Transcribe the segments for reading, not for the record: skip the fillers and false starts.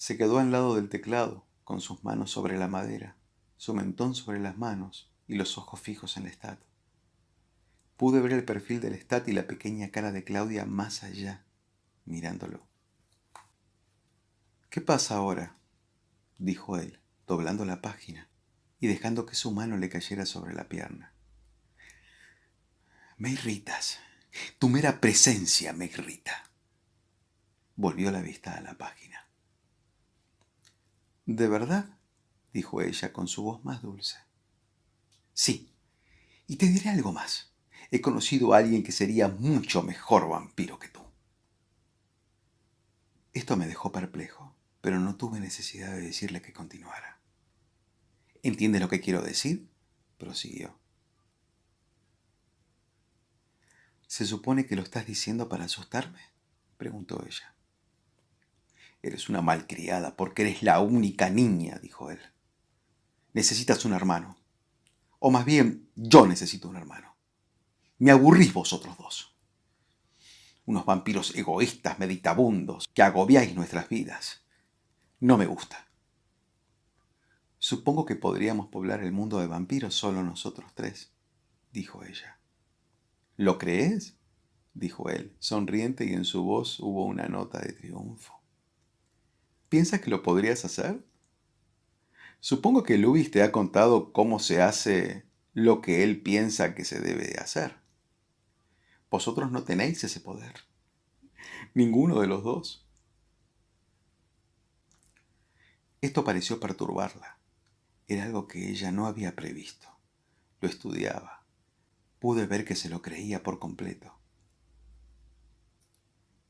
Se quedó al lado del teclado, con sus manos sobre la madera, su mentón sobre las manos y los ojos fijos en Lestat. Pude ver el perfil de Lestat y la pequeña cara de Claudia más allá, mirándolo. ¿Qué pasa ahora?, dijo él, doblando la página y dejando que su mano le cayera sobre la pierna. Me irritas. Tu mera presencia me irrita. Volvió la vista a la página. ¿De verdad?, dijo ella con su voz más dulce. Sí, y te diré algo más. He conocido a alguien que sería mucho mejor vampiro que tú. Esto me dejó perplejo, pero no tuve necesidad de decirle que continuara. ¿Entiendes lo que quiero decir?, prosiguió. ¿Se supone que lo estás diciendo para asustarme?, preguntó ella. Eres una malcriada porque eres la única niña, dijo él. Necesitas un hermano. O más bien, yo necesito un hermano. Me aburrís vosotros dos. Unos vampiros egoístas, meditabundos, que agobiáis nuestras vidas. No me gusta. Supongo que podríamos poblar el mundo de vampiros solo nosotros tres, dijo ella. ¿Lo crees?, dijo él, sonriente, y en su voz hubo una nota de triunfo. ¿Piensas que lo podrías hacer? Supongo que Lubis te ha contado cómo se hace lo que él piensa que se debe de hacer. Vosotros no tenéis ese poder. Ninguno de los dos. Esto pareció perturbarla. Era algo que ella no había previsto. Lo estudiaba. Pude ver que se lo creía por completo.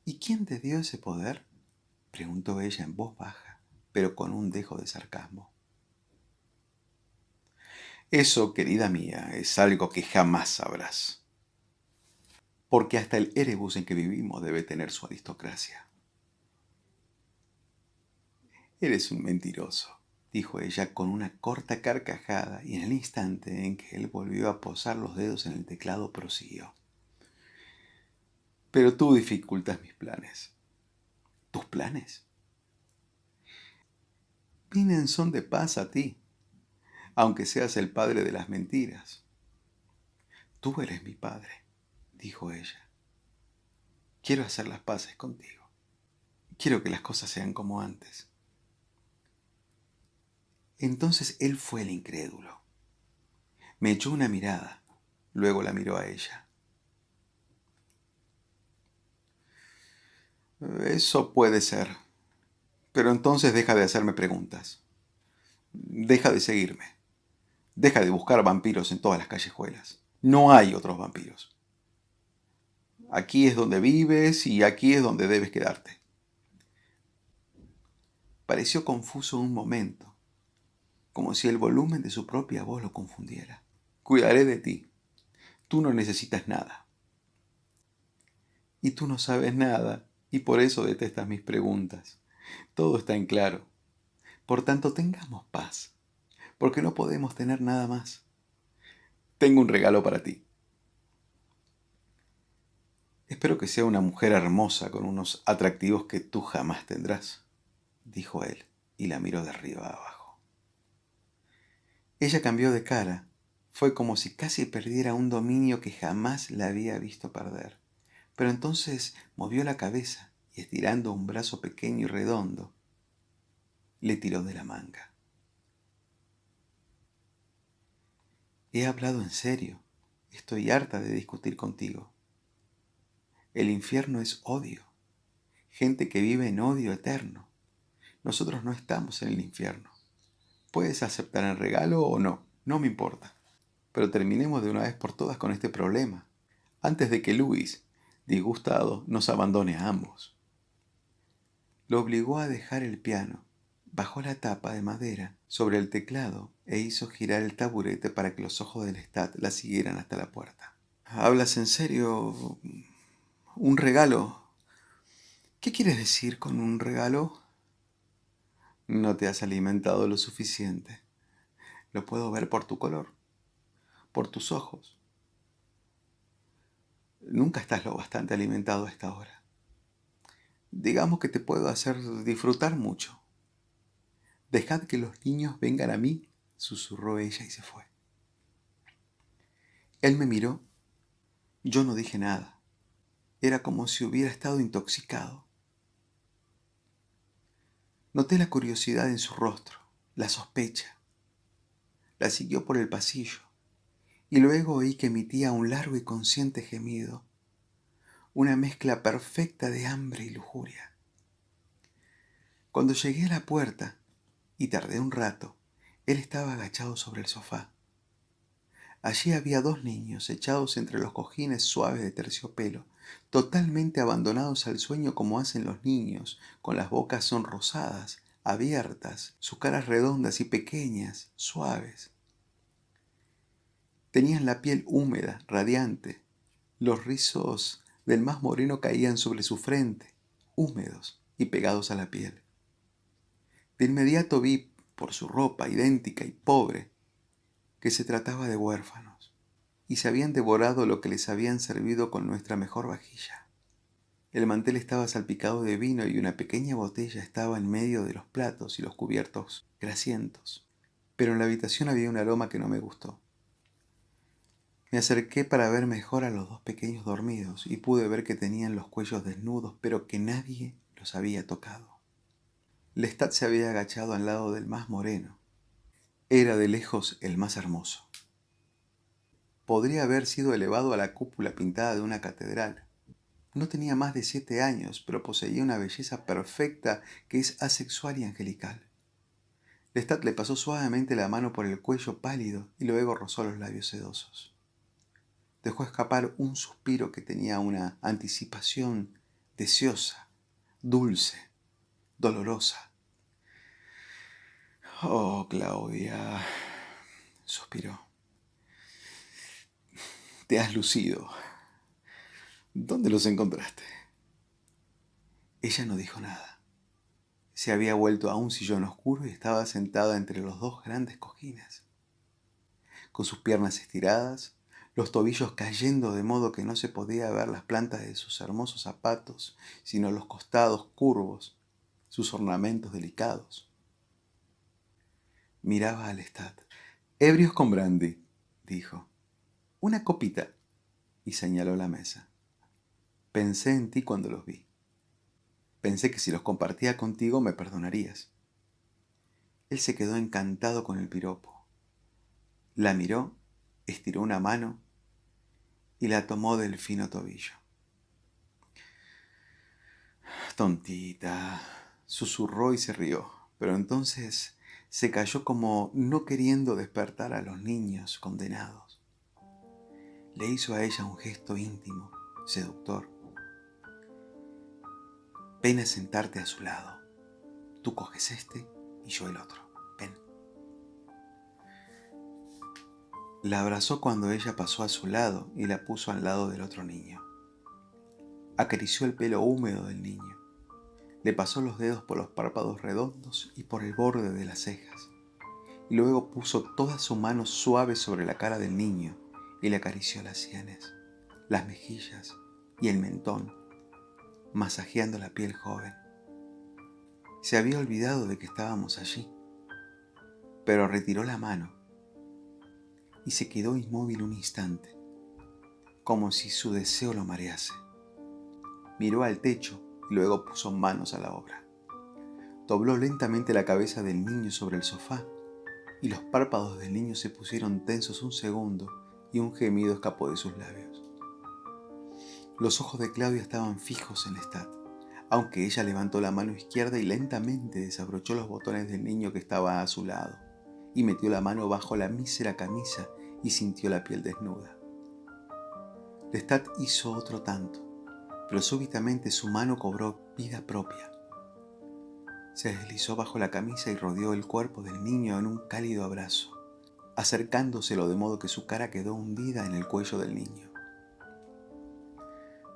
¿Y quién te dio ese poder?, preguntó ella en voz baja, pero con un dejo de sarcasmo. Eso, querida mía, es algo que jamás sabrás. Porque hasta el Erebus en que vivimos debe tener su aristocracia. Eres un mentiroso, dijo ella con una corta carcajada, y en el instante en que él volvió a posar los dedos en el teclado prosiguió. Pero tú dificultas mis planes. ¿Tus planes? Vine en son de paz a ti, aunque seas el padre de las mentiras. Tú eres mi padre, dijo ella. Quiero hacer las paces contigo. Quiero que las cosas sean como antes. Entonces él fue el incrédulo. Me echó una mirada, luego la miró a ella. Eso puede ser, pero entonces deja de hacerme preguntas. Deja de seguirme. Deja de buscar vampiros en todas las callejuelas. No hay otros vampiros. Aquí es donde vives y aquí es donde debes quedarte. Pareció confuso un momento, como si el volumen de su propia voz lo confundiera. Cuidaré de ti. Tú no necesitas nada. Y tú no sabes nada, y por eso detestas mis preguntas. Todo está en claro. Por tanto, tengamos paz, porque no podemos tener nada más. Tengo un regalo para ti. Espero que sea una mujer hermosa con unos atractivos que tú jamás tendrás, dijo él, y la miró de arriba a abajo. Ella cambió de cara. Fue como si casi perdiera un dominio que jamás la había visto perder. Pero entonces movió la cabeza y, estirando un brazo pequeño y redondo, le tiró de la manga. He hablado en serio. Estoy harta de discutir contigo. El infierno es odio. Gente que vive en odio eterno. Nosotros no estamos en el infierno. Puedes aceptar el regalo o no, no me importa. Pero terminemos de una vez por todas con este problema, antes de que Luis, disgustado, nos abandone a ambos. Lo obligó a dejar el piano, bajó la tapa de madera sobre el teclado e hizo girar el taburete para que los ojos de Lestat la siguieran hasta la puerta. ¿Hablas en serio? ¿Un regalo? ¿Qué quieres decir con un regalo? No te has alimentado lo suficiente. Lo puedo ver por tu color, por tus ojos. Nunca estás lo bastante alimentado a esta hora. Digamos que te puedo hacer disfrutar mucho. Dejad que los niños vengan a mí, susurró ella y se fue. Él me miró. Yo no dije nada. Era como si hubiera estado intoxicado. Noté la curiosidad en su rostro, la sospecha. La siguió por el pasillo y luego oí que emitía un largo y consciente gemido, una mezcla perfecta de hambre y lujuria. Cuando llegué a la puerta, y tardé un rato, él estaba agachado sobre el sofá. Allí había dos niños echados entre los cojines suaves de terciopelo, totalmente abandonados al sueño como hacen los niños, con las bocas sonrosadas, abiertas, sus caras redondas y pequeñas, suaves. Tenían la piel húmeda, radiante. Los rizos del más moreno caían sobre su frente, húmedos y pegados a la piel. De inmediato vi, por su ropa idéntica y pobre, que se trataba de huérfanos, y se habían devorado lo que les habían servido con nuestra mejor vajilla. El mantel estaba salpicado de vino y una pequeña botella estaba en medio de los platos y los cubiertos grasientos, pero en la habitación había un aroma que no me gustó. Me acerqué para ver mejor a los dos pequeños dormidos y pude ver que tenían los cuellos desnudos, pero que nadie los había tocado. Lestat se había agachado al lado del más moreno. Era de lejos el más hermoso. Podría haber sido elevado a la cúpula pintada de una catedral. No tenía más de 7 años, pero poseía una belleza perfecta que es asexual y angelical. Lestat le pasó suavemente la mano por el cuello pálido y luego rozó los labios sedosos. Dejó escapar un suspiro que tenía una anticipación deseosa, dulce, dolorosa. Oh, Claudia, suspiró. Te has lucido. ¿Dónde los encontraste? Ella no dijo nada. Se había vuelto a un sillón oscuro y estaba sentada entre los dos grandes cojines, con sus piernas estiradas, los tobillos cayendo de modo que no se podía ver las plantas de sus hermosos zapatos, sino los costados curvos, sus ornamentos delicados. Miraba a Lestat. Ebrios con brandy, dijo. Una copita, y señaló la mesa. Pensé en ti cuando los vi. Pensé que si los compartía contigo me perdonarías. Él se quedó encantado con el piropo. La miró, estiró una mano y la tomó del fino tobillo. Tontita, susurró y se rió, pero entonces se calló como no queriendo despertar a los niños condenados. Le hizo a ella un gesto íntimo, seductor. Ven a sentarte a su lado. Tú coges este y yo el otro. Ven. La abrazó cuando ella pasó a su lado y la puso al lado del otro niño. Acarició el pelo húmedo del niño. Le pasó los dedos por los párpados redondos y por el borde de las cejas. Y luego puso toda su mano suave sobre la cara del niño y le acarició las sienes, las mejillas y el mentón, masajeando la piel joven. Se había olvidado de que estábamos allí, pero retiró la mano y se quedó inmóvil un instante, como si su deseo lo marease. Miró al techo y luego puso manos a la obra. Dobló lentamente la cabeza del niño sobre el sofá y los párpados del niño se pusieron tensos un segundo y un gemido escapó de sus labios. Los ojos de Claudia estaban fijos en Lestat, aunque ella levantó la mano izquierda y lentamente desabrochó los botones del niño que estaba a su lado y metió la mano bajo la mísera camisa y sintió la piel desnuda. Lestat hizo otro tanto, pero súbitamente su mano cobró vida propia. Se deslizó bajo la camisa y rodeó el cuerpo del niño en un cálido abrazo, acercándoselo de modo que su cara quedó hundida en el cuello del niño.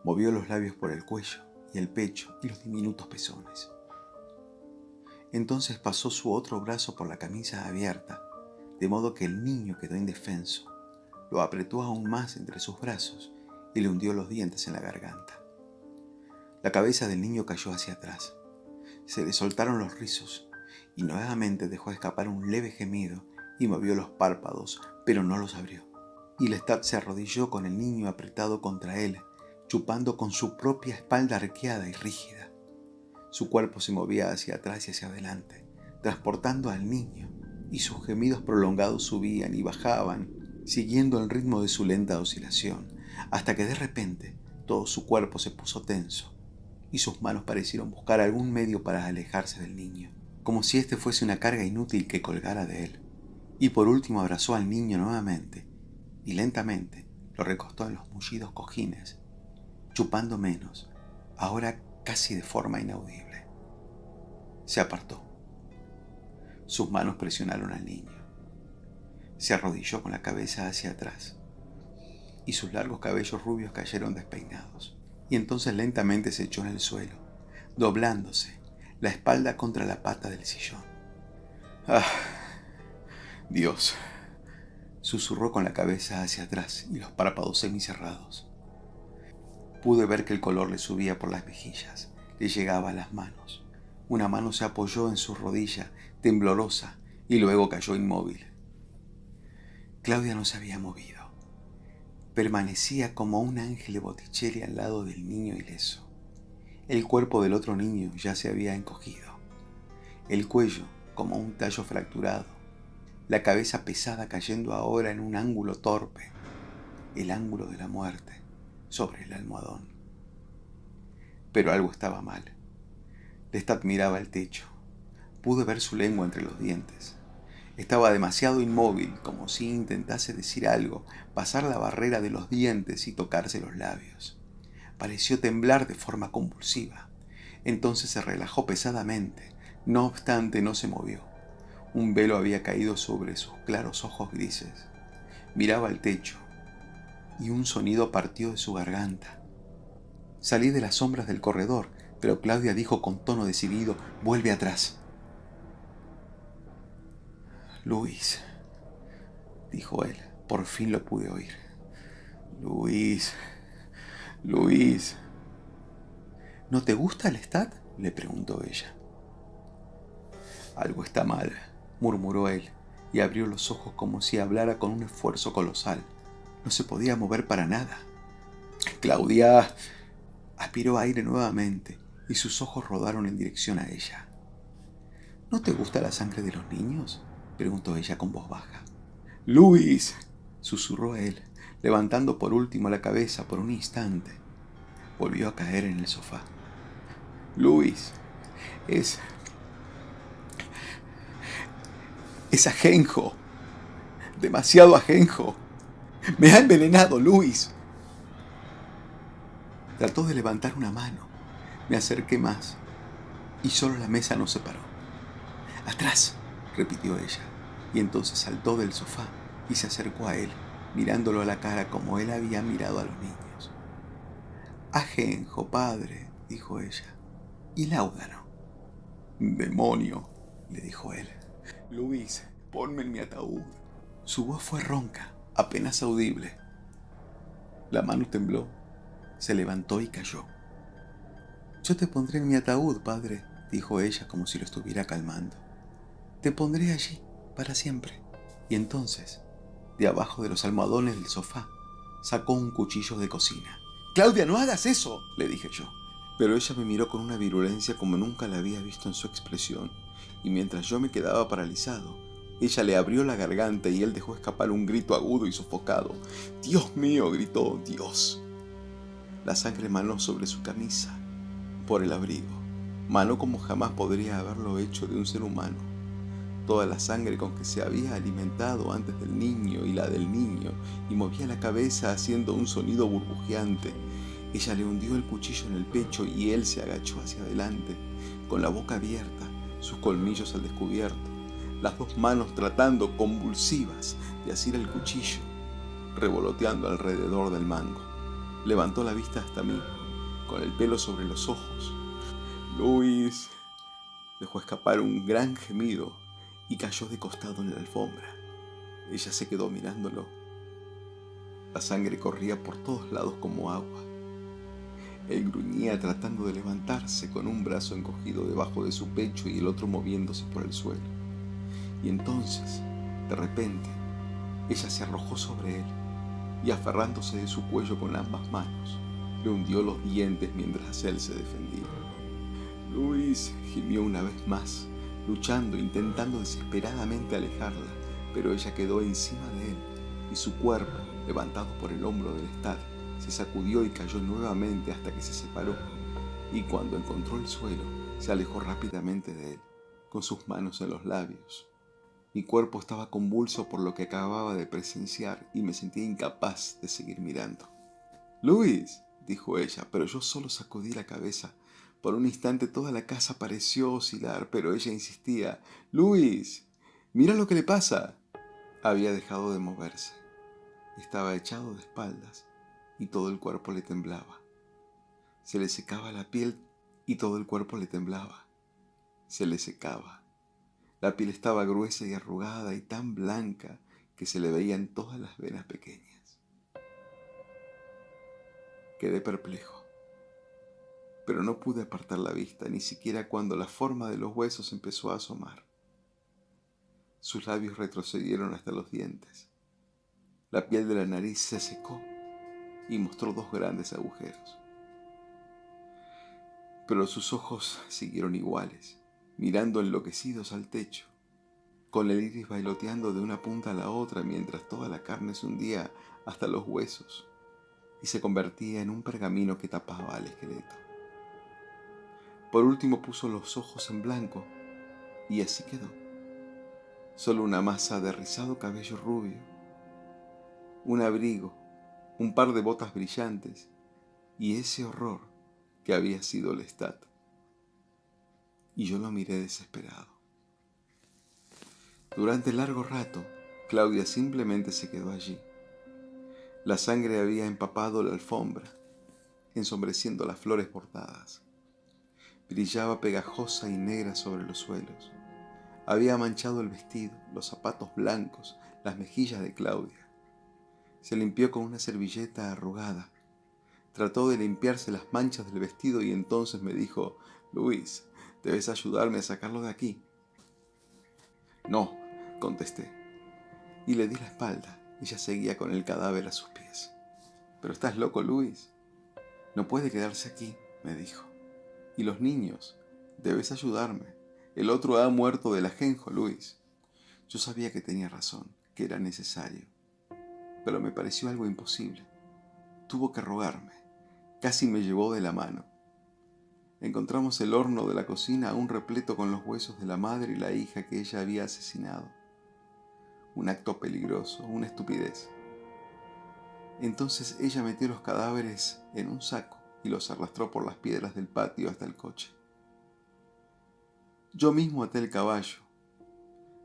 Movió los labios por el cuello y el pecho y los diminutos pezones. Entonces pasó su otro brazo por la camisa abierta, de modo que el niño quedó indefenso. Lo apretó aún más entre sus brazos y le hundió los dientes en la garganta. La cabeza del niño cayó hacia atrás. Se le soltaron los rizos y nuevamente dejó escapar un leve gemido y movió los párpados, pero no los abrió. Y Lestat se arrodilló con el niño apretado contra él, chupando con su propia espalda arqueada y rígida. Su cuerpo se movía hacia atrás y hacia adelante, transportando al niño, y sus gemidos prolongados subían y bajaban, siguiendo el ritmo de su lenta oscilación, hasta que de repente todo su cuerpo se puso tenso, y sus manos parecieron buscar algún medio para alejarse del niño, como si éste fuese una carga inútil que colgara de él. Y por último abrazó al niño nuevamente, y lentamente lo recostó en los mullidos cojines, chupando menos, ahora casi de forma inaudible. Se apartó. Sus manos presionaron al niño. Se arrodilló con la cabeza hacia atrás, y sus largos cabellos rubios cayeron despeinados. Y entonces lentamente se echó en el suelo, doblándose, la espalda contra la pata del sillón. ¡Ah! Dios, susurró con la cabeza hacia atrás y los párpados semicerrados. Pude ver que el color le subía por las mejillas, le llegaba a las manos. Una mano se apoyó en su rodilla, temblorosa, y luego cayó inmóvil. Claudia no se había movido. Permanecía como un ángel de Botticelli al lado del niño ileso. El cuerpo del otro niño ya se había encogido. El cuello como un tallo fracturado. La cabeza pesada cayendo ahora en un ángulo torpe. El ángulo de la muerte sobre el almohadón. Pero algo estaba mal. Lestat miraba el techo. Pude ver su lengua entre los dientes. Estaba demasiado inmóvil, como si intentase decir algo, pasar la barrera de los dientes y tocarse los labios. Pareció temblar de forma convulsiva. Entonces se relajó pesadamente. No obstante, no se movió. Un velo había caído sobre sus claros ojos grises. Miraba el techo, y un sonido partió de su garganta. Salí de las sombras del corredor, pero Claudia dijo con tono decidido: «Vuelve atrás». «Luis», dijo él. Por fin lo pude oír. «Luis, Luis». «¿No te gusta Lestat?», le preguntó ella. «Algo está mal», murmuró él, y abrió los ojos como si hablara con un esfuerzo colosal. No se podía mover para nada. «Claudia». Aspiró aire nuevamente, y sus ojos rodaron en dirección a ella. «¿No te gusta la sangre de los niños?», preguntó ella con voz baja. «Luis», susurró él, levantando por último la cabeza por un instante. Volvió a caer en el sofá. «Luis, es ajenjo, demasiado ajenjo. Me ha envenenado, Luis». Trató de levantar una mano. Me acerqué más, y solo la mesa nos separó. «Atrás», repitió ella, y entonces saltó del sofá y se acercó a él, mirándolo a la cara como él había mirado a los niños. «Ajenjo, padre», dijo ella. «¿Y láudano?». «Demonio», le dijo él. «Luis, ponme en mi ataúd». Su voz fue ronca, apenas audible. La mano tembló, se levantó y cayó. «Yo te pondré en mi ataúd, padre», dijo ella como si lo estuviera calmando. «Te pondré allí, para siempre». Y entonces, de abajo de los almohadones del sofá, sacó un cuchillo de cocina. «Claudia, no hagas eso», le dije yo. Pero ella me miró con una virulencia como nunca la había visto en su expresión, y mientras yo me quedaba paralizado, ella le abrió la garganta y él dejó escapar un grito agudo y sofocado. «Dios mío», gritó, «Dios». La sangre manó sobre su camisa, por el abrigo. Manó como jamás podría haberlo hecho de un ser humano. Toda la sangre con que se había alimentado antes del niño y la del niño, y movía la cabeza haciendo un sonido burbujeante. Ella le hundió el cuchillo en el pecho y él se agachó hacia adelante, con la boca abierta, sus colmillos al descubierto, las dos manos tratando, convulsivas, de asir el cuchillo, revoloteando alrededor del mango. Levantó la vista hasta mí, con el pelo sobre los ojos. «Luis», dejó escapar un gran gemido y cayó de costado en la alfombra. Ella se quedó mirándolo. La sangre corría por todos lados como agua. Él gruñía tratando de levantarse con un brazo encogido debajo de su pecho y el otro moviéndose por el suelo. Y entonces, de repente, ella se arrojó sobre él y aferrándose de su cuello con ambas manos, le hundió los dientes mientras él se defendía. Luis gimió una vez más, luchando, intentando desesperadamente alejarla, pero ella quedó encima de él y su cuerpo, levantado por el hombro del Lestat, se sacudió y cayó nuevamente hasta que se separó, y cuando encontró el suelo, se alejó rápidamente de él, con sus manos en los labios. Mi cuerpo estaba convulso por lo que acababa de presenciar y me sentía incapaz de seguir mirando. «Luis», dijo ella, pero yo solo sacudí la cabeza. Por un instante toda la casa pareció oscilar, pero ella insistía. «Luis, mira lo que le pasa». Había dejado de moverse. Estaba echado de espaldas y todo el cuerpo le temblaba. Se le secaba la piel y todo el cuerpo le temblaba. Se le secaba. La piel estaba gruesa y arrugada y tan blanca que se le veían todas las venas pequeñas. Quedé perplejo, pero no pude apartar la vista, ni siquiera cuando la forma de los huesos empezó a asomar. Sus labios retrocedieron hasta los dientes. La piel de la nariz se secó y mostró 2 grandes agujeros. Pero sus ojos siguieron iguales, mirando enloquecidos al techo, con el iris bailoteando de una punta a la otra mientras toda la carne se hundía hasta los huesos y se convertía en un pergamino que tapaba al esqueleto. Por último puso los ojos en blanco y así quedó. Solo una masa de rizado cabello rubio, un abrigo, un par de botas brillantes y ese horror que había sido Lestat. Y yo lo miré desesperado. Durante largo rato, Claudia simplemente se quedó allí. La sangre había empapado la alfombra, ensombreciendo las flores bordadas. Brillaba pegajosa y negra sobre los suelos. Había manchado el vestido, los zapatos blancos, las mejillas de Claudia. Se limpió con una servilleta arrugada. Trató de limpiarse las manchas del vestido y entonces me dijo: «Luis, debes ayudarme a sacarlo de aquí». «No», contesté, y le di la espalda. Ella seguía con el cadáver a sus pies. «¿Pero estás loco, Luis? No puede quedarse aquí», me dijo. «Y los niños, debes ayudarme. El otro ha muerto del ajenjo, Luis». Yo sabía que tenía razón, que era necesario, pero me pareció algo imposible. Tuvo que rogarme. Casi me llevó de la mano. Encontramos el horno de la cocina aún repleto con los huesos de la madre y la hija que ella había asesinado. Un acto peligroso, una estupidez. Entonces ella metió los cadáveres en un saco y los arrastró por las piedras del patio hasta el coche. Yo mismo até el caballo,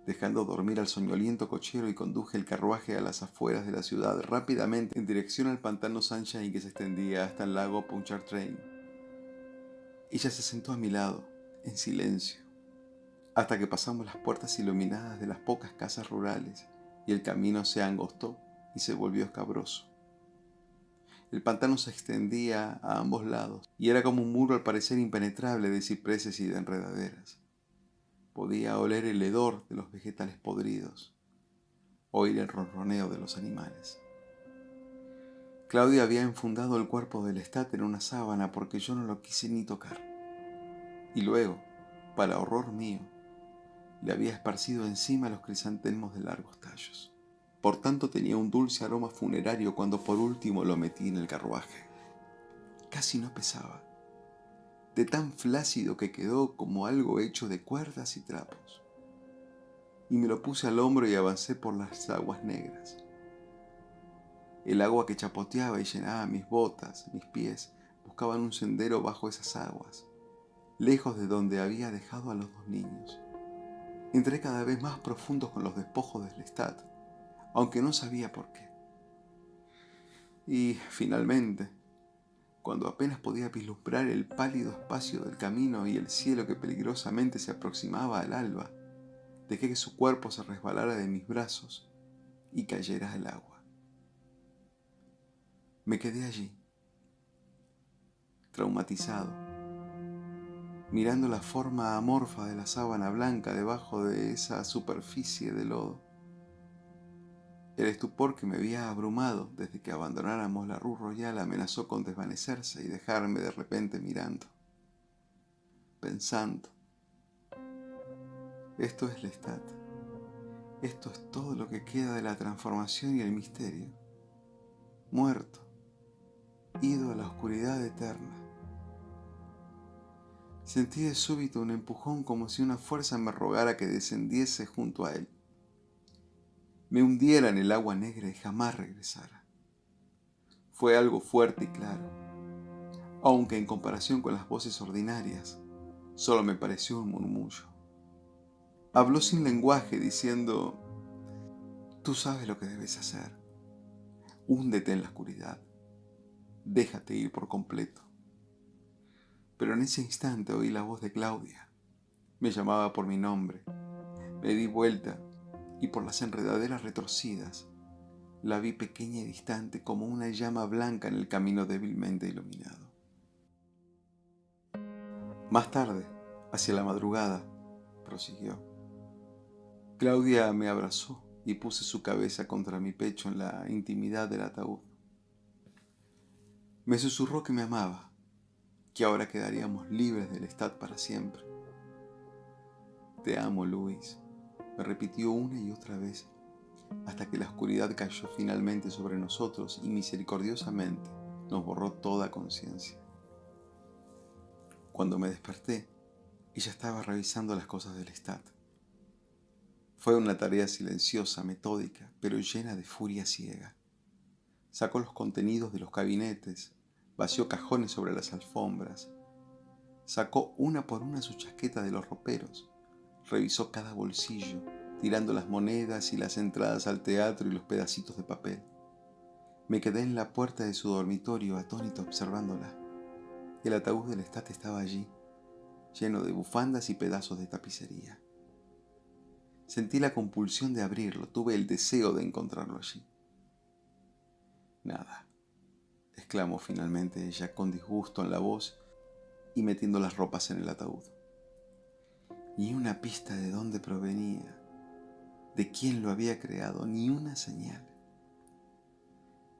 dejando dormir al soñoliento cochero, y conduje el carruaje a las afueras de la ciudad rápidamente en dirección al pantano Sunshine que se extendía hasta el lago Pontchartrain. Ella se sentó a mi lado, en silencio, hasta que pasamos las puertas iluminadas de las pocas casas rurales y el camino se angostó y se volvió escabroso. El pantano se extendía a ambos lados y era como un muro al parecer impenetrable de cipreses y de enredaderas. Podía oler el hedor de los vegetales podridos, oír el ronroneo de los animales. Claudia había enfundado el cuerpo del Lestat en una sábana porque yo no lo quise ni tocar. Y luego, para horror mío, le había esparcido encima los crisantemos de largos tallos. Por tanto tenía un dulce aroma funerario cuando por último lo metí en el carruaje. Casi no pesaba, de tan flácido que quedó como algo hecho de cuerdas y trapos. Y me lo puse al hombro y avancé por las aguas negras. El agua que chapoteaba y llenaba mis botas, mis pies, buscaban un sendero bajo esas aguas, lejos de donde había dejado a los 2 niños. Entré cada vez más profundos con los despojos del Lestat, aunque no sabía por qué. Y, finalmente, cuando apenas podía vislumbrar el pálido espacio del camino y el cielo que peligrosamente se aproximaba al alba, dejé que su cuerpo se resbalara de mis brazos y cayera al agua. Me quedé allí, traumatizado, mirando la forma amorfa de la sábana blanca debajo de esa superficie de lodo. El estupor que me había abrumado desde que abandonáramos la Rue Royale amenazó con desvanecerse y dejarme de repente mirando, pensando. Esto es Lestat. Esto es todo lo que queda de la transformación y el misterio. Muerto, ido a la oscuridad eterna. Sentí de súbito un empujón como si una fuerza me rogara que descendiese junto a él. Me hundiera en el agua negra y jamás regresara. Fue algo fuerte y claro, aunque en comparación con las voces ordinarias, solo me pareció un murmullo. Habló sin lenguaje diciendo: tú sabes lo que debes hacer. Húndete en la oscuridad. Déjate ir por completo. Pero en ese instante oí la voz de Claudia. Me llamaba por mi nombre. Me di vuelta y por las enredaderas retorcidas la vi pequeña y distante como una llama blanca en el camino débilmente iluminado. Más tarde, hacia la madrugada, prosiguió, Claudia me abrazó y puse su cabeza contra mi pecho en la intimidad del ataúd. Me susurró que me amaba, que ahora quedaríamos libres del Lestat para siempre. Te amo, Luis, me repitió una y otra vez, hasta que la oscuridad cayó finalmente sobre nosotros y misericordiosamente nos borró toda conciencia. Cuando me desperté, ella estaba revisando las cosas del Lestat. Fue una tarea silenciosa, metódica, pero llena de furia ciega. Sacó los contenidos de los gabinetes, vació cajones sobre las alfombras, sacó una por una su chaqueta de los roperos, revisó cada bolsillo, tirando las monedas y las entradas al teatro y los pedacitos de papel. Me quedé en la puerta de su dormitorio atónito observándola. El ataúd del Lestat estaba allí, lleno de bufandas y pedazos de tapicería. Sentí la compulsión de abrirlo, tuve el deseo de encontrarlo allí. Nada, exclamó finalmente ella con disgusto en la voz y metiendo las ropas en el ataúd. Ni una pista de dónde provenía, de quién lo había creado, ni una señal.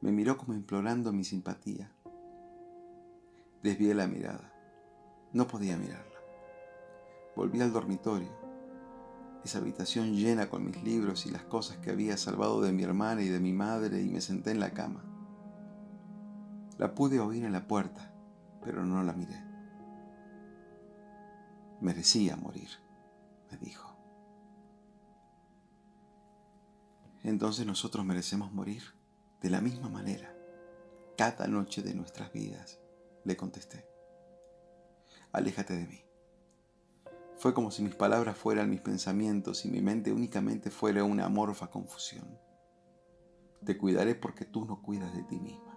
Me miró como implorando mi simpatía. Desvié la mirada. No podía mirarla. Volví al dormitorio, esa habitación llena con mis libros y las cosas que había salvado de mi hermana y de mi madre, y me senté en la cama. La pude oír en la puerta, pero no la miré. Merecía morir, me dijo. Entonces nosotros merecemos morir de la misma manera, cada noche de nuestras vidas, le contesté. Aléjate de mí. Fue como si mis palabras fueran mis pensamientos y mi mente únicamente fuera una amorfa confusión. Te cuidaré porque tú no cuidas de ti misma.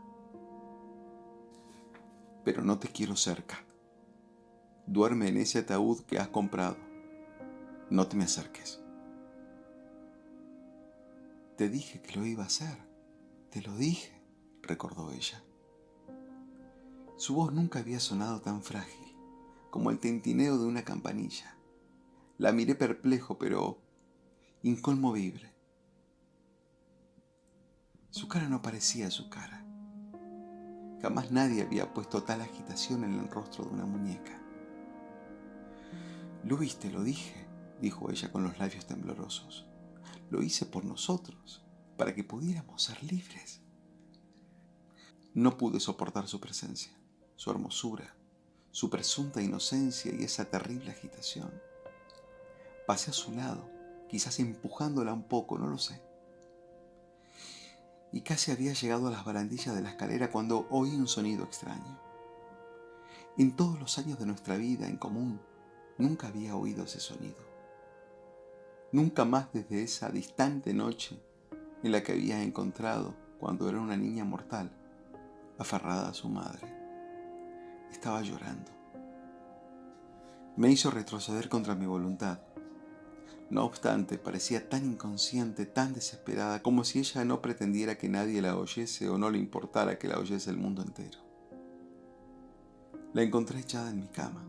Pero no te quiero cerca. Duerme en ese ataúd que has comprado. No te me acerques. Te dije que lo iba a hacer. Te lo dije, recordó ella. Su voz nunca había sonado tan frágil, como el tintineo de una campanilla. La miré perplejo, pero inconmovible. Su cara no parecía su cara. Jamás nadie había puesto tal agitación en el rostro de una muñeca. Luis, te lo dije, dijo ella con los labios temblorosos. Lo hice por nosotros, para que pudiéramos ser libres. No pude soportar su presencia, su hermosura, su presunta inocencia y esa terrible agitación. Pasé a su lado, quizás empujándola un poco, no lo sé. Y casi había llegado a las barandillas de la escalera cuando oí un sonido extraño. En todos los años de nuestra vida en común, nunca había oído ese sonido. Nunca más desde esa distante noche en la que había encontrado, cuando era una niña mortal, aferrada a su madre. Estaba llorando. Me hizo retroceder contra mi voluntad. No obstante, parecía tan inconsciente, tan desesperada, como si ella no pretendiera que nadie la oyese o no le importara que la oyese el mundo entero. La encontré echada en mi cama,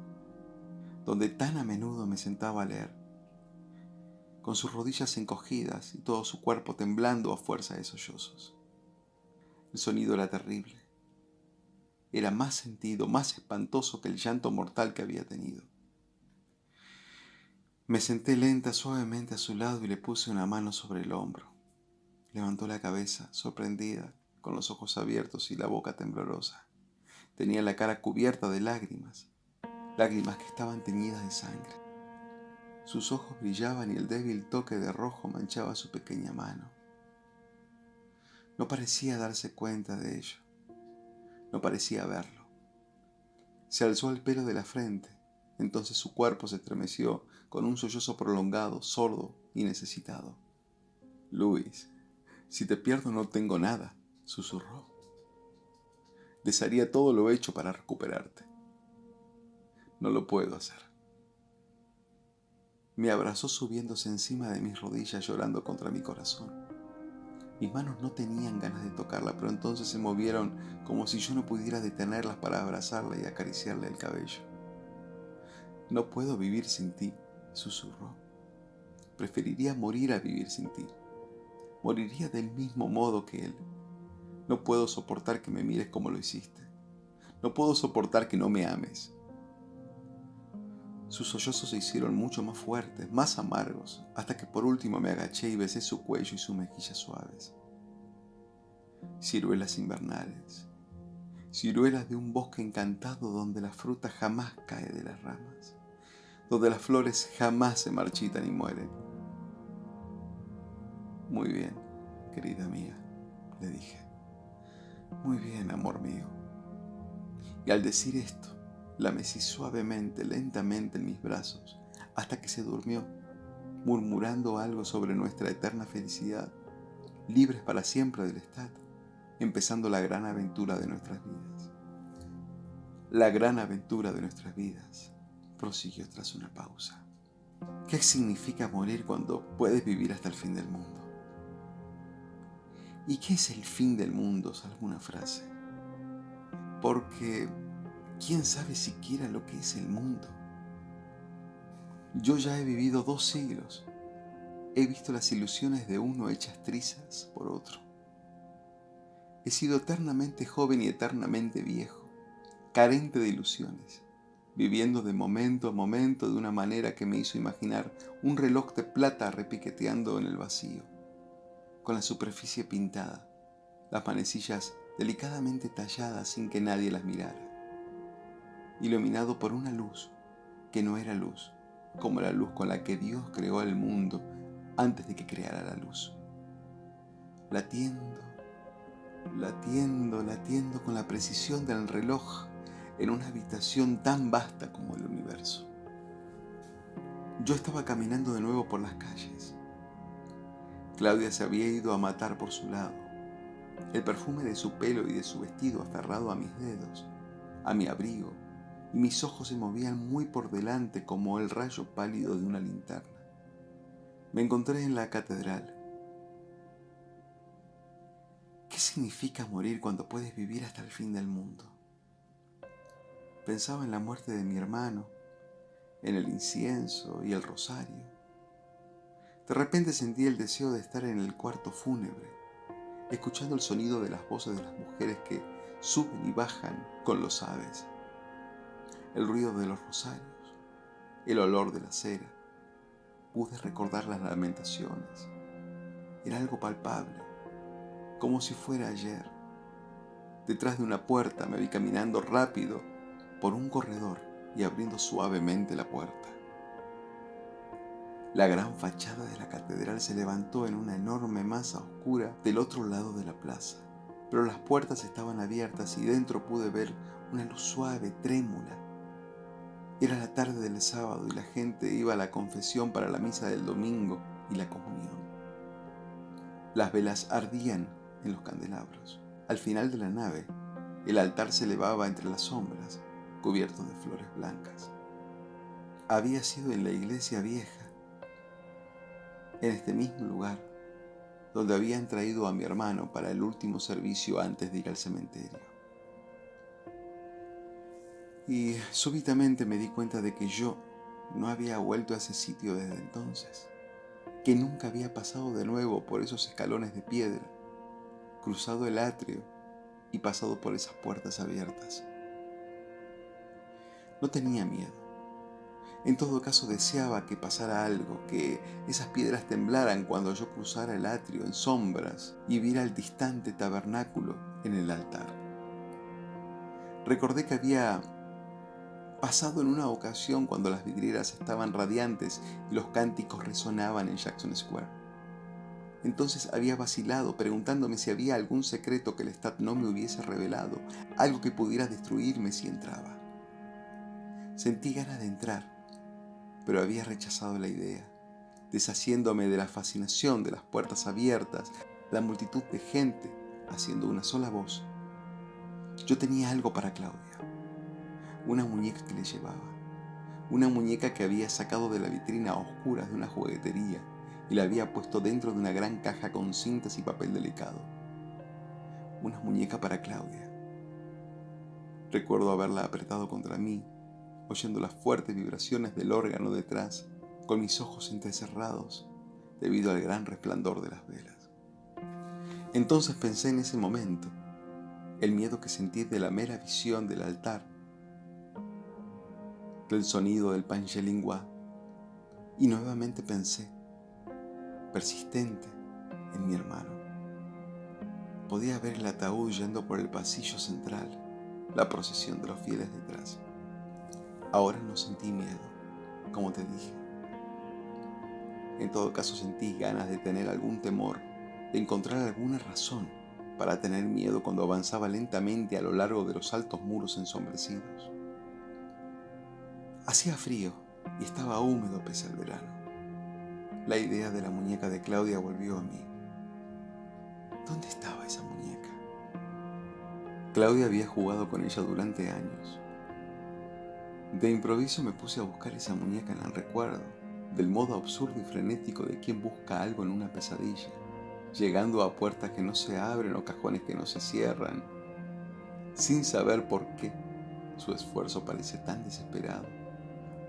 donde tan a menudo me sentaba a leer, con sus rodillas encogidas y todo su cuerpo temblando a fuerza de sollozos. El sonido era terrible. Era más sentido, más espantoso que el llanto mortal que había tenido. Me senté lenta, suavemente a su lado y le puse una mano sobre el hombro. Levantó la cabeza, sorprendida, con los ojos abiertos y la boca temblorosa. Tenía la cara cubierta de lágrimas, lágrimas que estaban teñidas de sangre. Sus ojos brillaban y el débil toque de rojo manchaba su pequeña mano. No parecía darse cuenta de ello. No parecía verlo. Se alzó el pelo de la frente. Entonces su cuerpo se estremeció con un sollozo prolongado, sordo y necesitado. Luis, si te pierdo no tengo nada, susurró. Desharía todo lo hecho para recuperarte. No lo puedo hacer. Me abrazó subiéndose encima de mis rodillas llorando contra mi corazón. Mis manos no tenían ganas de tocarla, pero entonces se movieron como si yo no pudiera detenerlas para abrazarla y acariciarle el cabello. No puedo vivir sin ti, susurró. Preferiría morir a vivir sin ti. Moriría del mismo modo que él. No puedo soportar que me mires como lo hiciste. No puedo soportar que no me ames. Sus sollozos se hicieron mucho más fuertes, más amargos, hasta que por último me agaché y besé su cuello y sus mejillas suaves. Ciruelas invernales, ciruelas de un bosque encantado donde la fruta jamás cae de las ramas, donde las flores jamás se marchitan y mueren. Muy bien, querida mía, le dije. Muy bien, amor mío. Y al decir esto, la mecí suavemente, lentamente en mis brazos, hasta que se durmió, murmurando algo sobre nuestra eterna felicidad, libres para siempre del Estado, empezando la gran aventura de nuestras vidas. La gran aventura de nuestras vidas, prosiguió tras una pausa. ¿Qué significa morir cuando puedes vivir hasta el fin del mundo? ¿Y qué es el fin del mundo? Salvo una frase. Porque ¿quién sabe siquiera lo que es el mundo? Yo ya he vivido 2 siglos. He visto las ilusiones de uno hechas trizas por otro. He sido eternamente joven y eternamente viejo, carente de ilusiones, viviendo de momento a momento de una manera que me hizo imaginar un reloj de plata repiqueteando en el vacío, con la superficie pintada, las manecillas delicadamente talladas sin que nadie las mirara, iluminado por una luz que no era luz, como la luz con la que Dios creó el mundo antes de que creara la luz. Latiendo, latiendo, latiendo con la precisión del reloj en una habitación tan vasta como el universo. Yo estaba caminando de nuevo por las calles. Claudia se había ido a matar por su lado. El perfume de su pelo y de su vestido aferrado a mis dedos, a mi abrigo, y mis ojos se movían muy por delante como el rayo pálido de una linterna. Me encontré en la catedral. ¿Qué significa morir cuando puedes vivir hasta el fin del mundo? Pensaba en la muerte de mi hermano, en el incienso y el rosario. De repente sentí el deseo de estar en el cuarto fúnebre, escuchando el sonido de las voces de las mujeres que suben y bajan con los aves, el ruido de los rosarios, el olor de la cera. Pude recordar las lamentaciones. Era algo palpable, como si fuera ayer. Detrás de una puerta me vi caminando rápido por un corredor y abriendo suavemente la puerta. La gran fachada de la catedral se levantó en una enorme masa oscura del otro lado de la plaza, pero las puertas estaban abiertas y dentro pude ver una luz suave, trémula. Era la tarde del sábado y la gente iba a la confesión para la misa del domingo y la comunión. Las velas ardían en los candelabros. Al final de la nave, el altar se elevaba entre las sombras, cubierto de flores blancas. Había sido en la iglesia vieja, en este mismo lugar, donde habían traído a mi hermano para el último servicio antes de ir al cementerio. Y súbitamente me di cuenta de que yo no había vuelto a ese sitio desde entonces, que nunca había pasado de nuevo por esos escalones de piedra, cruzado el atrio y pasado por esas puertas abiertas. No tenía miedo. En todo caso deseaba que pasara algo, que esas piedras temblaran cuando yo cruzara el atrio en sombras y viera el distante tabernáculo en el altar. Recordé que había pasado en una ocasión cuando las vidrieras estaban radiantes y los cánticos resonaban en Jackson Square. Entonces había vacilado, preguntándome si había algún secreto que el Lestat no me hubiese revelado, algo que pudiera destruirme si entraba. Sentí ganas de entrar, pero había rechazado la idea, deshaciéndome de la fascinación de las puertas abiertas, la multitud de gente haciendo una sola voz. Yo tenía algo para Claudia, una muñeca que le llevaba, una muñeca que había sacado de la vitrina a oscuras de una juguetería y la había puesto dentro de una gran caja con cintas y papel delicado. Una muñeca para Claudia. Recuerdo haberla apretado contra mí, oyendo las fuertes vibraciones del órgano detrás, con mis ojos entrecerrados debido al gran resplandor de las velas. Entonces pensé en ese momento, el miedo que sentí de la mera visión del altar, del sonido del Pangelingua, y nuevamente pensé, persistente, en mi hermano. Podía ver el ataúd yendo por el pasillo central, la procesión de los fieles detrás. Ahora no sentí miedo, como te dije. En todo caso sentí ganas de tener algún temor, de encontrar alguna razón para tener miedo cuando avanzaba lentamente a lo largo de los altos muros ensombrecidos. Hacía frío y estaba húmedo pese al verano. La idea de la muñeca de Claudia volvió a mí. ¿Dónde estaba esa muñeca? Claudia había jugado con ella durante años. De improviso me puse a buscar esa muñeca en el recuerdo, del modo absurdo y frenético de quien busca algo en una pesadilla, llegando a puertas que no se abren o cajones que no se cierran, sin saber por qué su esfuerzo parece tan desesperado,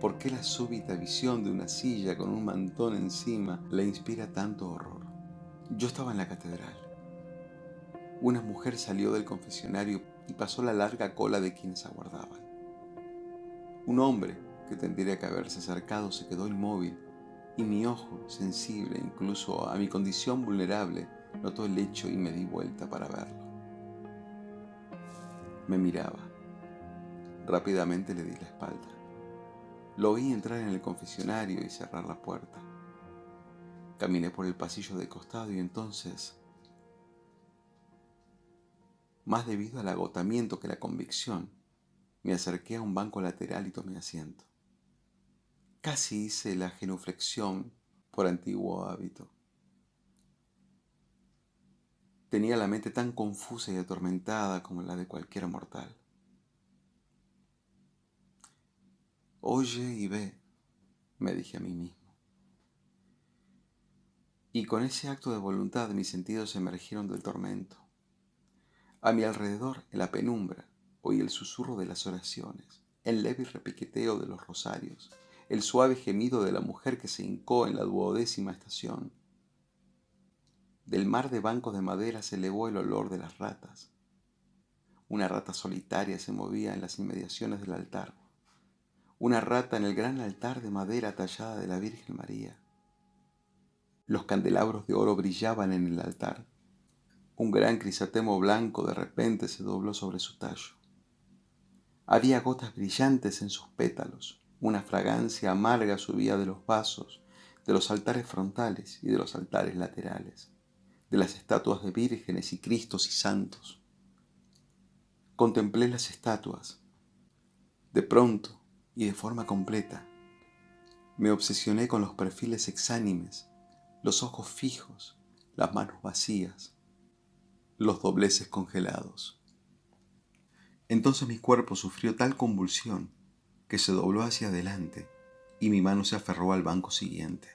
por qué la súbita visión de una silla con un mantón encima le inspira tanto horror. Yo estaba en la catedral. Una mujer salió del confesionario y pasó la larga cola de quienes aguardaban. Un hombre, que tendría que haberse acercado, se quedó inmóvil, y mi ojo, sensible incluso a mi condición vulnerable, notó el hecho y me di vuelta para verlo. Me miraba. Rápidamente le di la espalda. Lo oí entrar en el confesionario y cerrar la puerta. Caminé por el pasillo de costado y entonces, más debido al agotamiento que la convicción, me acerqué a un banco lateral y tomé asiento. Casi hice la genuflexión por antiguo hábito. Tenía la mente tan confusa y atormentada como la de cualquier mortal. Oye y ve, me dije a mí mismo. Y con ese acto de voluntad mis sentidos emergieron del tormento. A mi alrededor, en la penumbra, oí el susurro de las oraciones, el leve repiqueteo de los rosarios, el suave gemido de la mujer que se hincó en la 12ª estación. Del mar de bancos de madera se elevó el olor de las ratas. Una rata solitaria se movía en las inmediaciones del altar. Una rata en el gran altar de madera tallada de la Virgen María. Los candelabros de oro brillaban en el altar. Un gran crisantemo blanco de repente se dobló sobre su tallo. Había gotas brillantes en sus pétalos. Una fragancia amarga subía de los vasos, de los altares frontales y de los altares laterales, de las estatuas de vírgenes y cristos y santos. Contemplé las estatuas. De pronto, y de forma completa, me obsesioné con los perfiles exánimes, los ojos fijos, las manos vacías, los dobleces congelados. Entonces mi cuerpo sufrió tal convulsión que se dobló hacia adelante y mi mano se aferró al banco siguiente.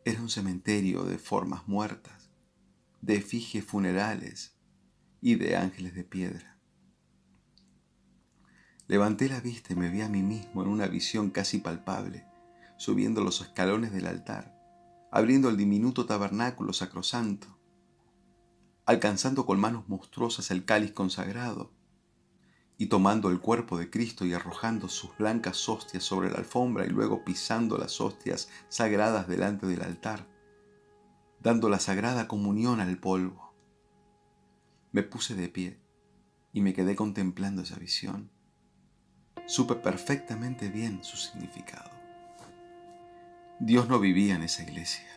Era un cementerio de formas muertas, de efigies funerales y de ángeles de piedra. Levanté la vista y me vi a mí mismo en una visión casi palpable, subiendo los escalones del altar, abriendo el diminuto tabernáculo sacrosanto, alcanzando con manos monstruosas el cáliz consagrado, y tomando el cuerpo de Cristo y arrojando sus blancas hostias sobre la alfombra y luego pisando las hostias sagradas delante del altar, dando la sagrada comunión al polvo. Me puse de pie y me quedé contemplando esa visión. Supe perfectamente bien su significado. Dios no vivía en esa iglesia.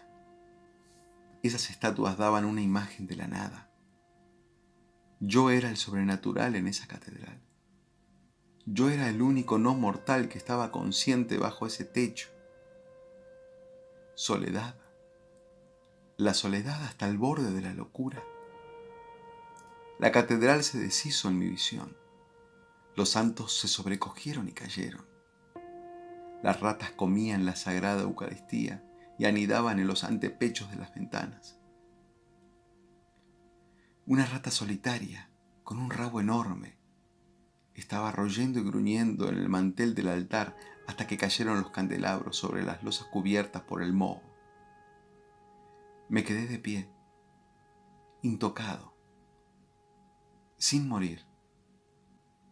Esas estatuas daban una imagen de la nada. Yo era el sobrenatural en esa catedral. Yo era el único no mortal que estaba consciente bajo ese techo. Soledad. La soledad hasta el borde de la locura. La catedral se deshizo en mi visión. Los santos se sobrecogieron y cayeron. Las ratas comían la sagrada Eucaristía y anidaban en los antepechos de las ventanas. Una rata solitaria, con un rabo enorme, estaba royendo y gruñendo en el mantel del altar hasta que cayeron los candelabros sobre las losas cubiertas por el moho. Me quedé de pie, intocado, sin morir.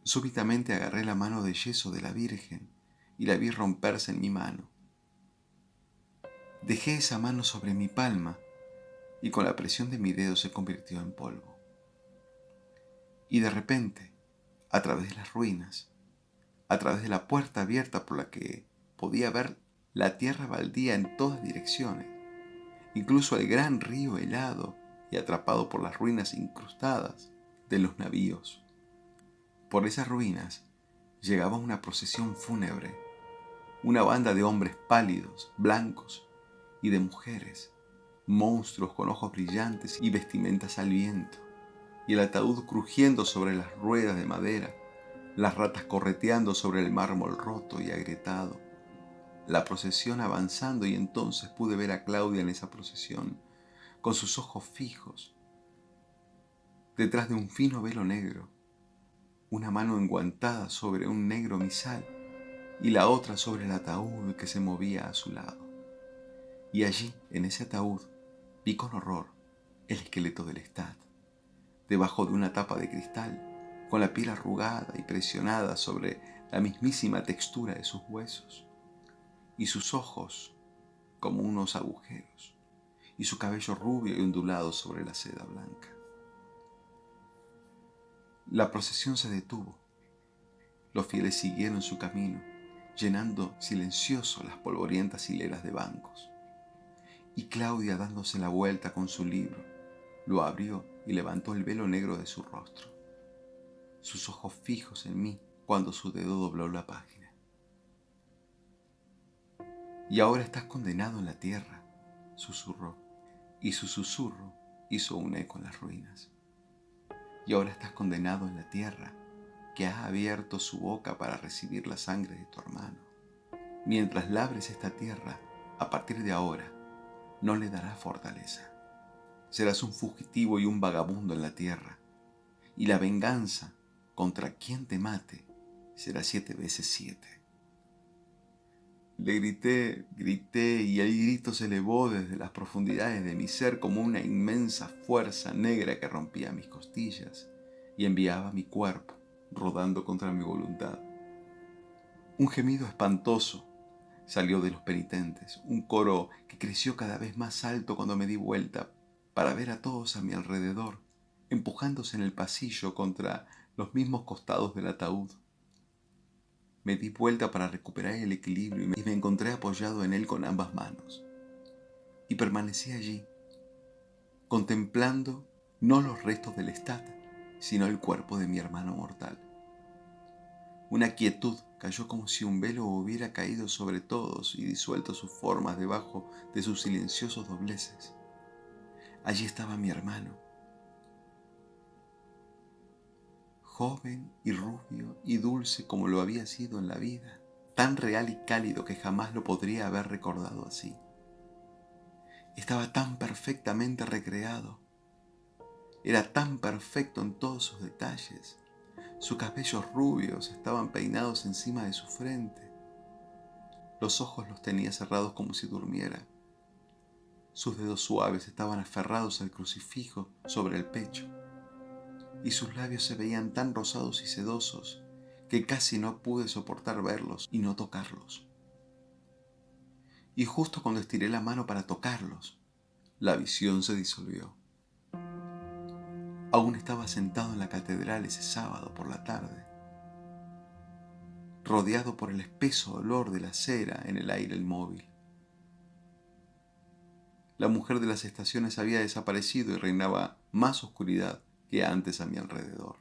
Súbitamente agarré la mano de yeso de la Virgen y la vi romperse en mi mano. Dejé esa mano sobre mi palma y con la presión de mi dedo se convirtió en polvo. Y de repente, a través de las ruinas, a través de la puerta abierta por la que podía ver la tierra baldía en todas direcciones, incluso el gran río helado y atrapado por las ruinas incrustadas de los navíos. Por esas ruinas llegaba una procesión fúnebre, una banda de hombres pálidos, blancos, y de mujeres, monstruos con ojos brillantes y vestimentas al viento, y el ataúd crujiendo sobre las ruedas de madera, las ratas correteando sobre el mármol roto y agrietado, la procesión avanzando, y entonces pude ver a Claudia en esa procesión, con sus ojos fijos, detrás de un fino velo negro, una mano enguantada sobre un negro misal y la otra sobre el ataúd que se movía a su lado. Y allí, en ese ataúd, vi con horror el esqueleto del Lestat, debajo de una tapa de cristal, con la piel arrugada y presionada sobre la mismísima textura de sus huesos, y sus ojos como unos agujeros, y su cabello rubio y ondulado sobre la seda blanca. La procesión se detuvo. Los fieles siguieron su camino, llenando silencioso las polvorientas hileras de bancos. Y Claudia, dándose la vuelta con su libro, lo abrió y levantó el velo negro de su rostro, sus ojos fijos en mí cuando su dedo dobló la página. Y ahora estás condenado en la tierra, susurró, y su susurro hizo un eco en las ruinas. Y ahora estás condenado en la tierra, que ha abierto su boca para recibir la sangre de tu hermano. Mientras labres esta tierra, a partir de ahora, no le dará fortaleza. Serás un fugitivo y un vagabundo en la tierra, y la venganza contra quien te mate será 7 veces 7. Le grité, y el grito se elevó desde las profundidades de mi ser como una inmensa fuerza negra que rompía mis costillas y enviaba mi cuerpo rodando contra mi voluntad. Un gemido espantoso salió de los penitentes, un coro que creció cada vez más alto cuando me di vuelta para ver a todos a mi alrededor, empujándose en el pasillo contra los mismos costados del ataúd. Me di vuelta para recuperar el equilibrio y me encontré apoyado en él con ambas manos. Y permanecí allí, contemplando no los restos del Lestat, sino el cuerpo de mi hermano mortal. Una quietud cayó como si un velo hubiera caído sobre todos y disuelto sus formas debajo de sus silenciosos dobleces. Allí estaba mi hermano, joven y rubio y dulce como lo había sido en la vida, tan real y cálido que jamás lo podría haber recordado así. Estaba tan perfectamente recreado, era tan perfecto en todos sus detalles, Sus cabellos rubios estaban peinados encima de su frente. Los ojos los tenía cerrados como si durmiera. Sus dedos suaves estaban aferrados al crucifijo sobre el pecho, y sus labios se veían tan rosados y sedosos que casi no pude soportar verlos y no tocarlos. Y justo cuando estiré la mano para tocarlos, la visión se disolvió. Aún estaba sentado en la catedral ese sábado por la tarde, rodeado por el espeso olor de la cera en el aire inmóvil. La mujer de las estaciones había desaparecido y reinaba más oscuridad que antes a mi alrededor.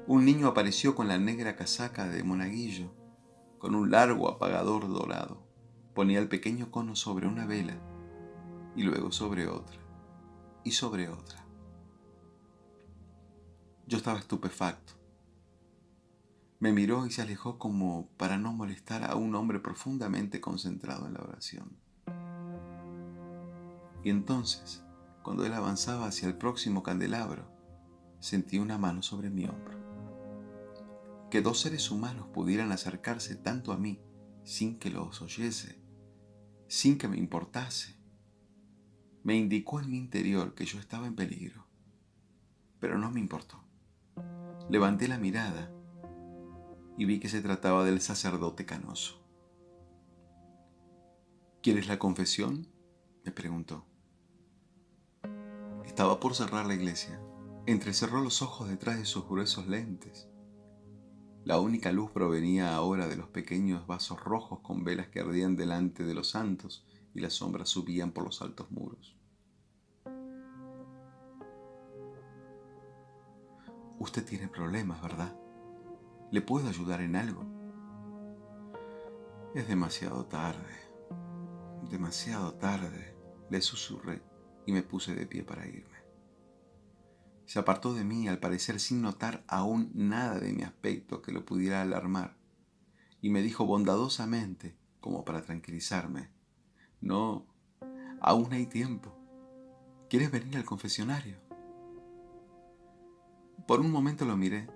Un niño apareció con la negra casaca de monaguillo, con un largo apagador dorado. Ponía el pequeño cono sobre una vela y luego sobre otra y sobre otra. Yo estaba estupefacto. Me miró y se alejó como para no molestar a un hombre profundamente concentrado en la oración. Y entonces, cuando él avanzaba hacia el próximo candelabro, sentí una mano sobre mi hombro. Que dos seres humanos pudieran acercarse tanto a mí sin que los oyese, sin que me importase, me indicó en mi interior que yo estaba en peligro. Pero no me importó. Levanté la mirada y vi que se trataba del sacerdote canoso. ¿Quieres la confesión?, me preguntó. Estaba por cerrar la iglesia. Entrecerró los ojos detrás de sus gruesos lentes. La única luz provenía ahora de los pequeños vasos rojos con velas que ardían delante de los santos y las sombras subían por los altos muros. Usted tiene problemas, ¿verdad? ¿Le puedo ayudar en algo? Es demasiado tarde, le susurré y me puse de pie para irme. Se apartó de mí, al parecer sin notar aún nada de mi aspecto que lo pudiera alarmar, y me dijo bondadosamente, como para tranquilizarme: No, aún hay tiempo. ¿Quieres venir al confesionario? Por un momento lo miré.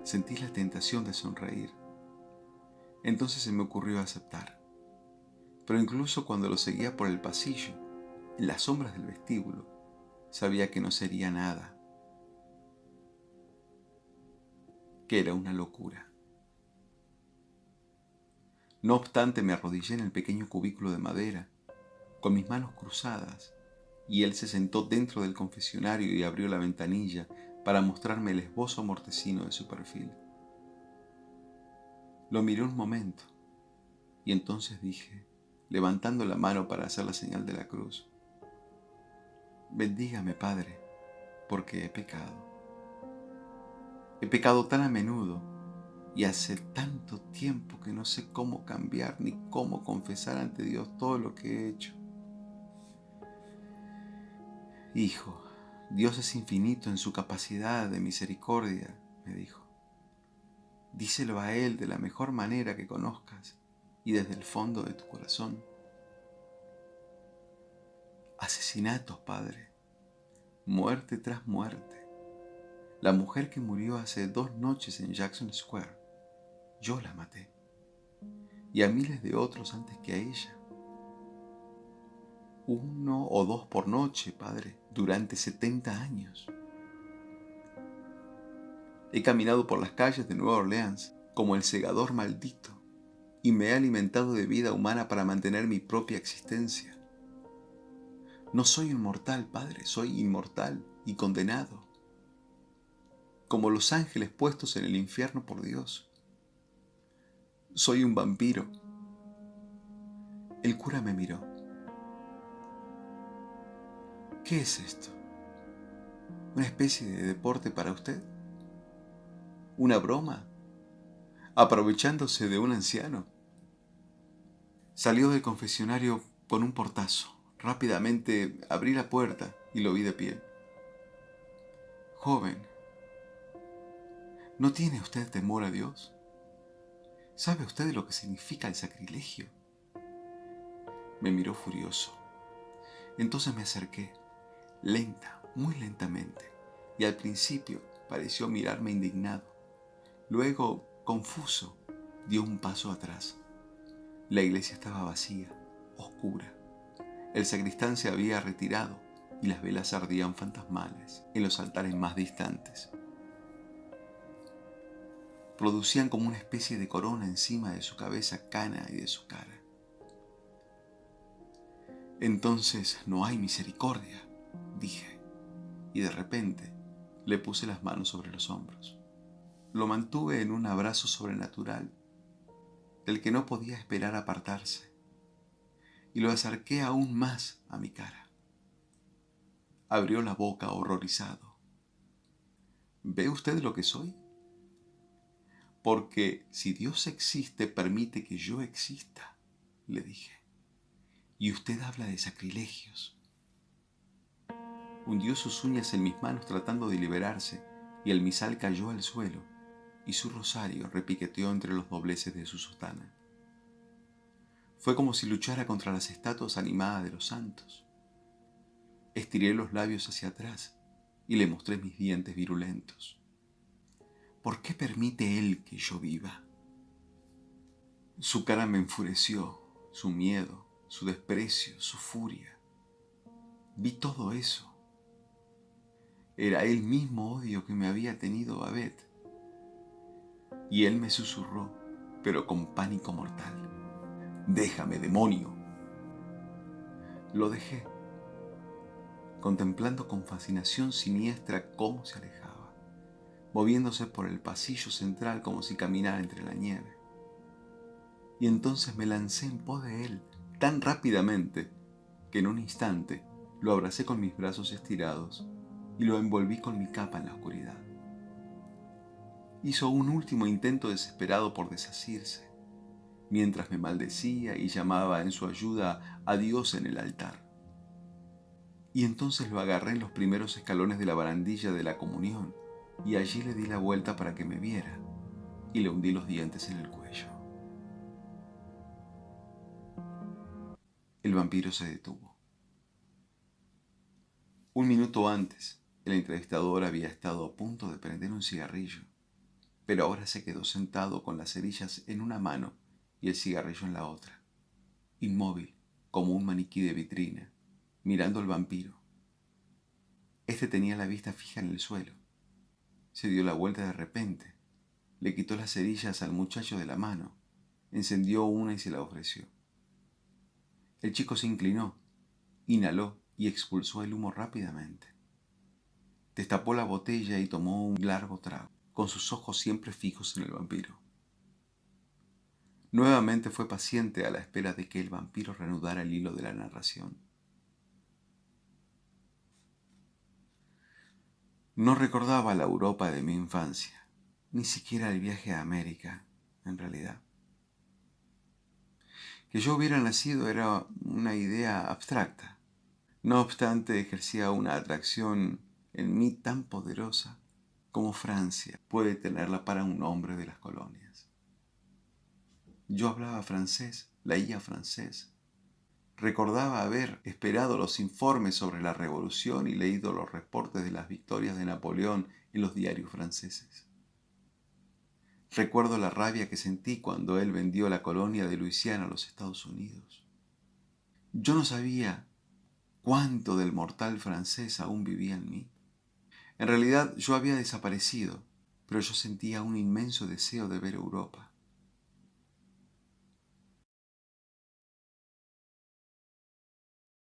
Sentí la tentación de sonreír. Entonces se me ocurrió aceptar. Pero incluso cuando lo seguía por el pasillo, en las sombras del vestíbulo, sabía que no sería nada, que era una locura. No obstante, me arrodillé en el pequeño cubículo de madera, con mis manos cruzadas, y él se sentó dentro del confesionario y abrió la ventanilla para mostrarme el esbozo mortecino de su perfil. Lo miré un momento, y entonces dije, levantando la mano para hacer la señal de la cruz: Bendígame, Padre, porque he pecado. He pecado tan a menudo y hace tanto tiempo que no sé cómo cambiar ni cómo confesar ante Dios todo lo que he hecho. Hijo, Dios es infinito en su capacidad de misericordia, me dijo. Díselo a Él de la mejor manera que conozcas y desde el fondo de tu corazón. Asesinatos, Padre, muerte tras muerte. La mujer que murió hace 2 noches en Jackson Square, yo la maté. Y a miles de otros antes que a ella. 1 o 2 por noche, Padre, durante 70 años. He caminado por las calles de Nueva Orleans como el segador maldito y me he alimentado de vida humana para mantener mi propia existencia. No soy un mortal, Padre, soy inmortal y condenado, como los ángeles puestos en el infierno por Dios. Soy un vampiro. El cura me miró. ¿Qué es esto? ¿Una especie de deporte para usted? ¿Una broma? ¿Aprovechándose de un anciano? Salió del confesionario con un portazo. Rápidamente abrí la puerta y lo vi de pie. Joven, ¿no tiene usted temor a Dios? ¿Sabe usted lo que significa el sacrilegio? Me miró furioso. Entonces me acerqué, muy lentamente, y al principio Pareció mirarme indignado. Luego, confuso, dio un paso atrás. La iglesia estaba vacía, oscura. El sacristán se había retirado y las velas ardían fantasmales en los altares más distantes. Producían como una especie de corona encima de su cabeza cana y de su cara. Entonces no hay misericordia, dije, y de repente le puse las manos sobre los hombros. Lo mantuve en un abrazo sobrenatural, del que no podía esperar apartarse, y lo acerqué aún más a mi cara. Abrió la boca horrorizado. ¿Ve usted lo que soy? Porque si Dios existe, permite que yo exista, le dije. Y usted habla de sacrilegios. Hundió sus uñas en mis manos tratando de liberarse, y el misal cayó al suelo, y su rosario repiqueteó entre los dobleces de su sotana. Fue como si luchara contra las estatuas animadas de los santos. Estiré los labios hacia atrás y le mostré mis dientes virulentos. ¿Por qué permite él que yo viva? Su cara me enfureció, su miedo, su desprecio, su furia. Vi todo eso. Era el mismo odio que me había tenido Babette. Y él me susurró, pero con pánico mortal: «Déjame, demonio». Lo dejé, contemplando con fascinación siniestra cómo se alejaba, moviéndose por el pasillo central como si caminara entre la nieve. Y entonces me lancé en pos de él tan rápidamente que en un instante lo abracé con mis brazos estirados y lo envolví con mi capa en la oscuridad. Hizo un último intento desesperado por desasirse, mientras me maldecía y llamaba en su ayuda a Dios en el altar. Y entonces lo agarré en los primeros escalones de la barandilla de la comunión y allí le di la vuelta para que me viera y le hundí los dientes en el cuello. El vampiro se detuvo. Un minuto antes, el entrevistador había estado a punto de prender un cigarrillo, pero ahora se quedó sentado con las cerillas en una mano y el cigarrillo en la otra, inmóvil como un maniquí de vitrina, mirando al vampiro. Este tenía la vista fija en el suelo. Se dio la vuelta de repente, le quitó las cerillas al muchacho de la mano, encendió una y se la ofreció. El chico se inclinó, inhaló y expulsó el humo rápidamente. Destapó la botella y tomó un largo trago, con sus ojos siempre fijos en el vampiro. Nuevamente fue paciente a la espera de que el vampiro reanudara el hilo de la narración. No recordaba la Europa de mi infancia, ni siquiera el viaje a América, en realidad. Que yo hubiera nacido era una idea abstracta. No obstante, ejercía una atracción en mí tan poderosa como Francia puede tenerla para un hombre de las colonias. Yo hablaba francés, leía francés. Recordaba haber esperado los informes sobre la revolución y leído los reportes de las victorias de Napoleón en los diarios franceses. Recuerdo la rabia que sentí cuando él vendió la colonia de Luisiana a los Estados Unidos. Yo no sabía cuánto del mortal francés aún vivía en mí. En realidad yo había desaparecido, pero yo sentía un inmenso deseo de ver Europa.